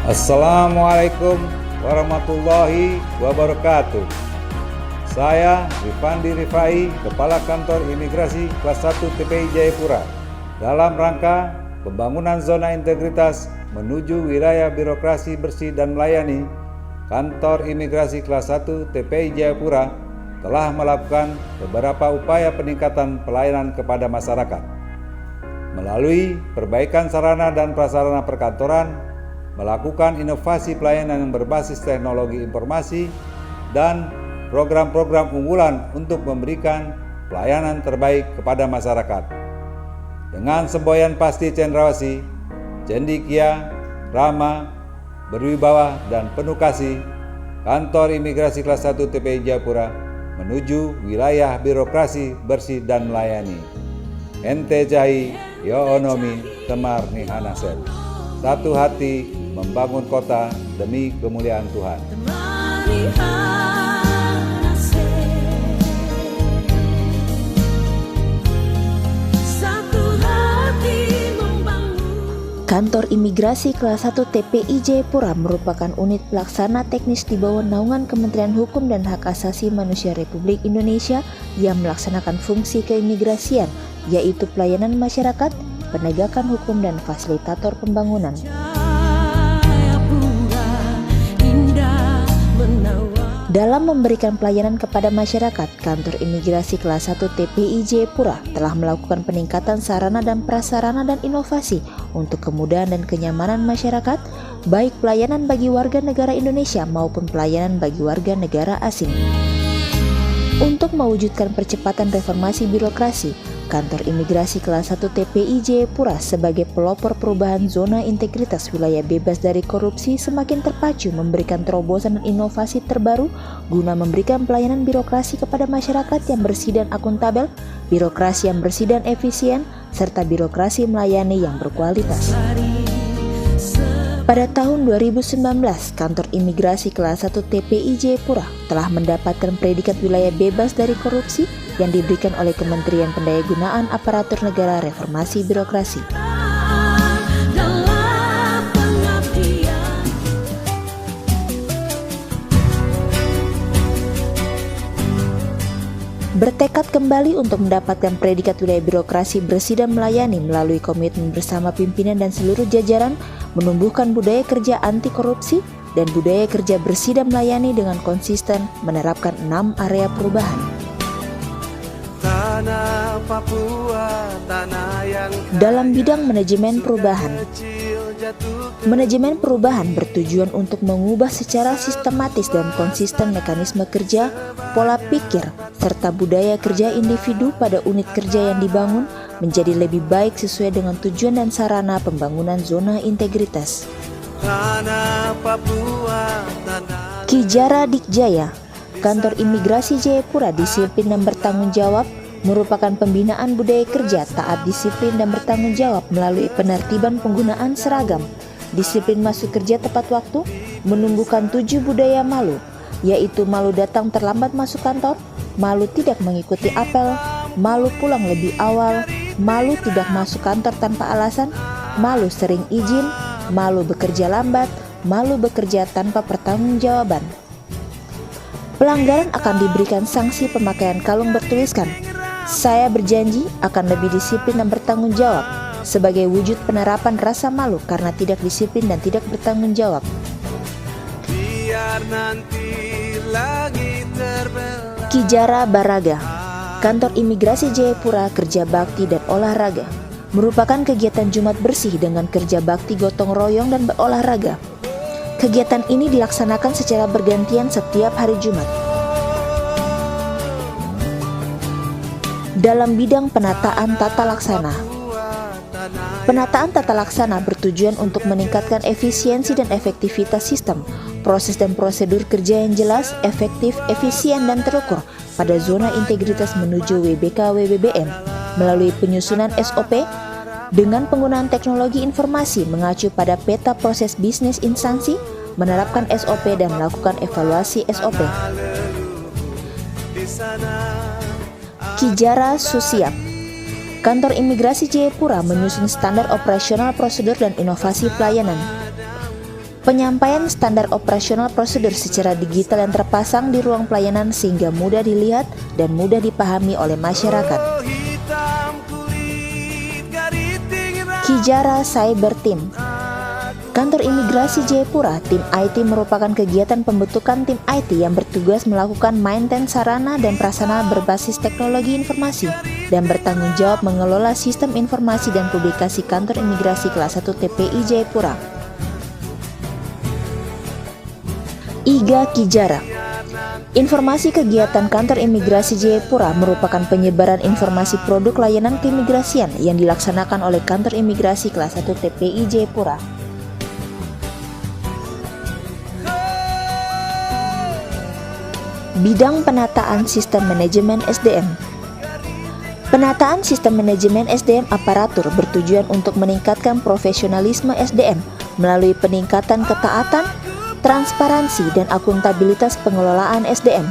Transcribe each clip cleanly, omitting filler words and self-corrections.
Assalamualaikum warahmatullahi wabarakatuh. Saya Rifandi Rifai, Kepala Kantor Imigrasi Kelas 1 TPI Jayapura, dalam rangka pembangunan zona integritas menuju wilayah birokrasi bersih dan melayani. Kantor Imigrasi Kelas 1 TPI Jayapura telah melakukan beberapa upaya peningkatan pelayanan kepada masyarakat melalui perbaikan sarana dan prasarana perkantoran, melakukan inovasi pelayanan yang berbasis teknologi informasi, dan program-program unggulan untuk memberikan pelayanan terbaik kepada masyarakat. Dengan semboyan pasti cendrawasih, cendikia, ramah, berwibawa, dan penuh kasih, Kantor Imigrasi Kelas 1 TPI Jayapura menuju wilayah birokrasi bersih dan melayani. Ente Jahi Yoonomi Temar Nihanasep. Satu hati membangun kota demi kemuliaan Tuhan. Kantor Imigrasi Kelas 1 TPI Jayapura merupakan unit pelaksana teknis di bawah naungan Kementerian Hukum dan Hak Asasi Manusia Republik Indonesia yang melaksanakan fungsi keimigrasian, yaitu pelayanan masyarakat, penegakan hukum, dan fasilitator pembangunan. Dalam memberikan pelayanan kepada masyarakat, Kantor Imigrasi Kelas 1 TPI Jayapura telah melakukan peningkatan sarana dan prasarana dan inovasi untuk kemudahan dan kenyamanan masyarakat, baik pelayanan bagi warga negara Indonesia maupun pelayanan bagi warga negara asing. Untuk mewujudkan percepatan reformasi birokrasi, Kantor Imigrasi Kelas 1 TPI Jayapura sebagai pelopor perubahan zona integritas wilayah bebas dari korupsi semakin terpacu memberikan terobosan dan inovasi terbaru guna memberikan pelayanan birokrasi kepada masyarakat yang bersih dan akuntabel, birokrasi yang bersih dan efisien, serta birokrasi melayani yang berkualitas. Pada tahun 2019, Kantor Imigrasi Kelas 1 TPI Jayapura telah mendapatkan predikat wilayah bebas dari korupsi yang diberikan oleh Kementerian Pendayagunaan Aparatur Negara Reformasi Birokrasi. Bertekad kembali untuk mendapatkan predikat wilayah birokrasi bersih dan melayani melalui komitmen bersama pimpinan dan seluruh jajaran, menumbuhkan budaya kerja anti korupsi dan budaya kerja bersih dan melayani dengan konsisten menerapkan 6 area perubahan. Dalam bidang manajemen perubahan bertujuan untuk mengubah secara sistematis dan konsisten mekanisme kerja, pola pikir, serta budaya kerja individu pada unit kerja yang dibangun menjadi lebih baik sesuai dengan tujuan dan sarana pembangunan zona integritas. Kijara Dikjaya, Kantor Imigrasi Jayapura disiplin dan bertanggung jawab, merupakan pembinaan budaya kerja taat disiplin dan bertanggung jawab melalui penertiban penggunaan seragam, disiplin masuk kerja tepat waktu, menumbuhkan 7 budaya malu, yaitu malu datang terlambat masuk kantor, malu tidak mengikuti apel, malu pulang lebih awal, malu tidak masuk kantor tanpa alasan, malu sering izin, malu bekerja lambat, malu bekerja tanpa pertanggungjawaban. Pelanggaran akan diberikan sanksi pemakaian kalung bertuliskan, "Saya berjanji akan lebih disiplin dan bertanggung jawab," sebagai wujud penerapan rasa malu karena tidak disiplin dan tidak bertanggung jawab. Kijara Baraga, Kantor Imigrasi Jayapura kerja bakti dan olahraga, merupakan kegiatan Jumat bersih dengan kerja bakti gotong royong dan berolahraga. Kegiatan ini dilaksanakan secara bergantian setiap hari Jumat. Dalam bidang penataan tata laksana, penataan tata laksana bertujuan untuk meningkatkan efisiensi dan efektivitas sistem, proses dan prosedur kerja yang jelas, efektif, efisien, dan terukur pada zona integritas menuju WBK-WBBM melalui penyusunan SOP dengan penggunaan teknologi informasi mengacu pada peta proses bisnis instansi, menerapkan SOP dan melakukan evaluasi SOP. Kijara Susiap, Kantor Imigrasi Jayapura menyusun standar operasional prosedur dan inovasi pelayanan. Penyampaian standar operasional prosedur secara digital yang terpasang di ruang pelayanan sehingga mudah dilihat dan mudah dipahami oleh masyarakat. Kijara Cyber Team. Kantor Imigrasi Jayapura, tim IT merupakan kegiatan pembentukan tim IT yang bertugas melakukan maintenance sarana dan prasarana berbasis teknologi informasi dan bertanggung jawab mengelola sistem informasi dan publikasi Kantor Imigrasi Kelas 1 TPI Jayapura. IGA Kijara. Informasi kegiatan Kantor Imigrasi Jayapura merupakan penyebaran informasi produk layanan keimigrasian yang dilaksanakan oleh Kantor Imigrasi Kelas 1 TPI Jayapura. Bidang penataan sistem manajemen SDM. Penataan sistem manajemen SDM aparatur bertujuan untuk meningkatkan profesionalisme SDM melalui peningkatan ketaatan, transparansi dan akuntabilitas pengelolaan SDM,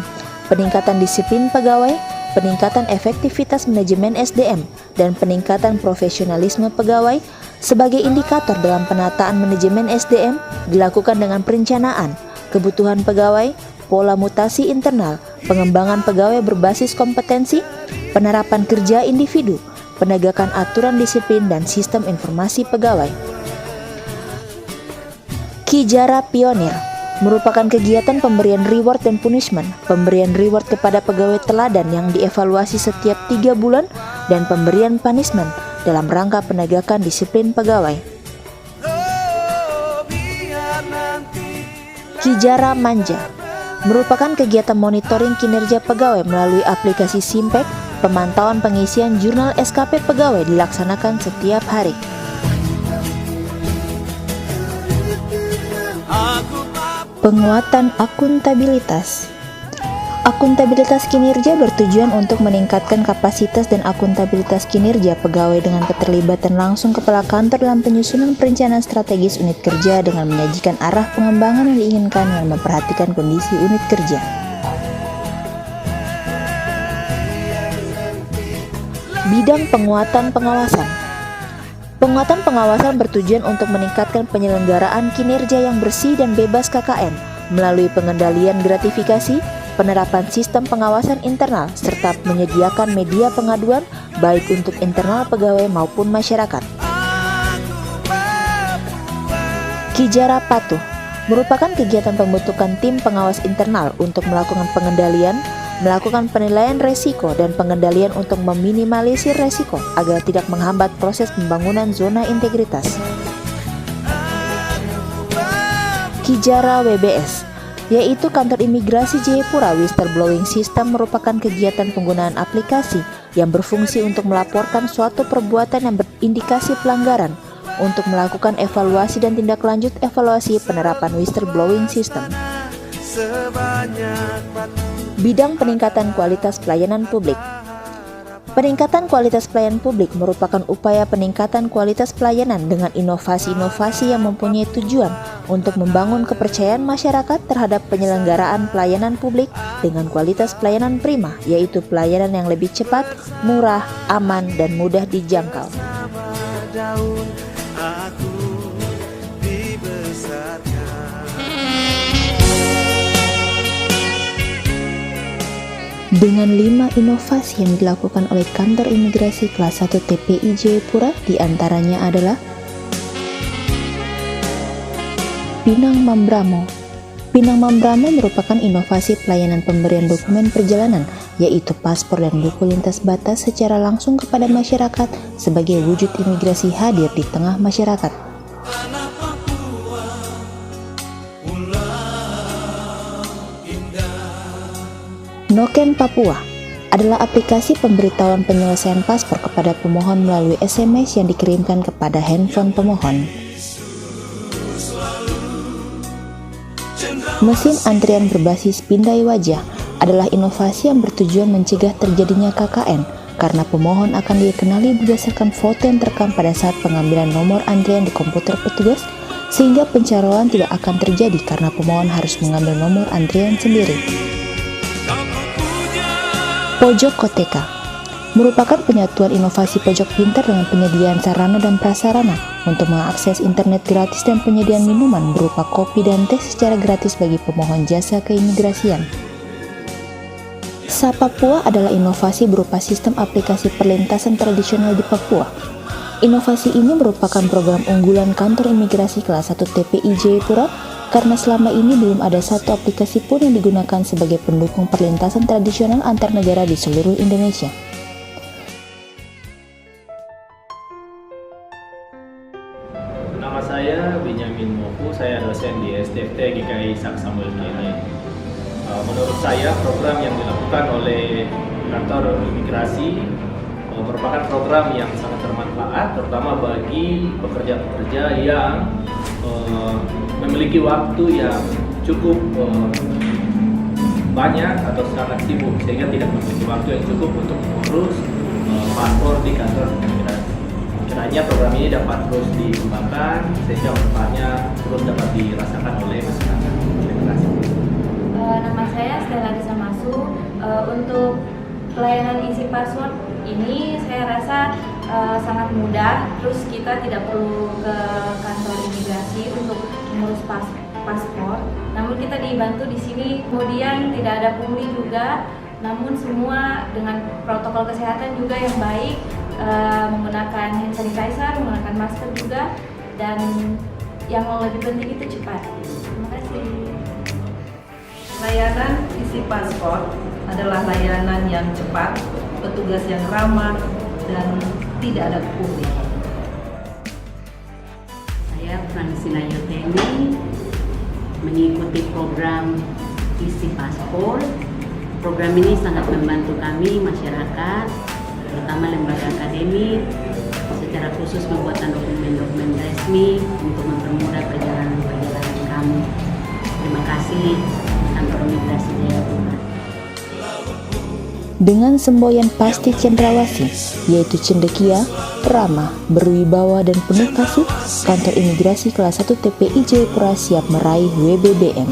peningkatan disiplin pegawai, peningkatan efektivitas manajemen SDM, dan peningkatan profesionalisme pegawai. Sebagai indikator dalam penataan manajemen SDM dilakukan dengan perencanaan, kebutuhan pegawai, pola mutasi internal, pengembangan pegawai berbasis kompetensi, penerapan kerja individu, penegakan aturan disiplin dan sistem informasi pegawai. Kijara Pionir merupakan kegiatan pemberian reward dan punishment, pemberian reward kepada pegawai teladan yang dievaluasi setiap 3 bulan, dan pemberian punishment dalam rangka penegakan disiplin pegawai. Kijara Manja merupakan kegiatan monitoring kinerja pegawai melalui aplikasi Simpek. Pemantauan pengisian jurnal SKP pegawai dilaksanakan setiap hari. Penguatan akuntabilitas. Akuntabilitas kinerja bertujuan untuk meningkatkan kapasitas dan akuntabilitas kinerja pegawai dengan keterlibatan langsung kepala kantor dalam penyusunan perencanaan strategis unit kerja dengan menyajikan arah pengembangan yang diinginkan dan memperhatikan kondisi unit kerja. Bidang penguatan pengawasan. Penguatan pengawasan bertujuan untuk meningkatkan penyelenggaraan kinerja yang bersih dan bebas KKN melalui pengendalian gratifikasi, penerapan sistem pengawasan internal, serta menyediakan media pengaduan baik untuk internal pegawai maupun masyarakat. Kijara Patuh merupakan kegiatan pembentukan tim pengawas internal untuk melakukan pengendalian, melakukan penilaian resiko dan pengendalian untuk meminimalisir resiko agar tidak menghambat proses pembangunan zona integritas. Kijara WBS, yaitu Kantor Imigrasi Jayapura Whistleblowing System, merupakan kegiatan penggunaan aplikasi yang berfungsi untuk melaporkan suatu perbuatan yang berindikasi pelanggaran untuk melakukan evaluasi dan tindak lanjut evaluasi penerapan whistleblowing system. Bidang peningkatan kualitas pelayanan publik. Peningkatan kualitas pelayanan publik merupakan upaya peningkatan kualitas pelayanan dengan inovasi-inovasi yang mempunyai tujuan untuk membangun kepercayaan masyarakat terhadap penyelenggaraan pelayanan publik dengan kualitas pelayanan prima, yaitu pelayanan yang lebih cepat, murah, aman, dan mudah dijangkau. Dengan 5 inovasi yang dilakukan oleh Kantor Imigrasi Kelas 1 TPI Jayapura, diantaranya adalah Pinang Mambramo. Pinang Mambramo merupakan inovasi pelayanan pemberian dokumen perjalanan, yaitu paspor dan buku lintas batas secara langsung kepada masyarakat sebagai wujud imigrasi hadir di tengah masyarakat. Noken Papua adalah aplikasi pemberitahuan penyelesaian paspor kepada pemohon melalui SMS yang dikirimkan kepada handphone pemohon. Mesin antrian berbasis pindai wajah adalah inovasi yang bertujuan mencegah terjadinya KKN karena pemohon akan dikenali berdasarkan foto yang terekam pada saat pengambilan nomor antrian di komputer petugas, sehingga pencalonan tidak akan terjadi karena pemohon harus mengambil nomor antrian sendiri. Pojok Koteka merupakan penyatuan inovasi pojok pintar dengan penyediaan sarana dan prasarana untuk mengakses internet gratis dan penyediaan minuman berupa kopi dan teh secara gratis bagi pemohon jasa keimigrasian. Sapapua adalah inovasi berupa sistem aplikasi perlintasan tradisional di Papua. Inovasi ini merupakan program unggulan kantor imigrasi kelas 1 TPI Jayapura karena selama ini belum ada satu aplikasi pun yang digunakan sebagai pendukung perlintasan tradisional antar negara di seluruh Indonesia. Nama saya Benyamin Mopu, saya dosen di STFT GKI Ishak Samuel Kiai. Menurut saya program yang dilakukan oleh kantor imigrasi merupakan program yang sangat bermanfaat, terutama bagi pekerja-pekerja yang memiliki waktu yang cukup banyak atau sangat sibuk, sehingga tidak memiliki waktu yang cukup untuk mengurus paspor di kantor imigrasi. Kiranya program ini dapat terus dikembangkan sehingga manfaatnya terus dapat dirasakan oleh masyarakat. Terima kasih. Nama saya Stella Desa Masu. Untuk pelayanan isi password ini saya rasa sangat mudah. Terus kita tidak perlu ke kantor imigrasi untuk mengurus paspor. Namun kita dibantu di sini. Kemudian tidak ada pungli juga. Namun semua dengan protokol kesehatan juga yang baik. Menggunakan hand sanitizer, menggunakan masker juga, dan yang lebih penting itu cepat. Terima kasih. Layanan isi paspor adalah layanan yang cepat, petugas yang ramah, dan tidak ada pungli. Saya Fransina Yoteni mengikuti program isi paspor. Program ini sangat membantu kami masyarakat, terutama lembaga akademik, secara khusus pembuatan dokumen-dokumen resmi untuk mempermudah perjalanan kami. Terima kasih Kantor Imigrasi Jayapura. Dengan semboyan pasti cendrawasih, yaitu cendekia, ramah, berwibawa, dan penuh kasih, kantor imigrasi kelas 1 TPI Jayapura siap meraih WBBM.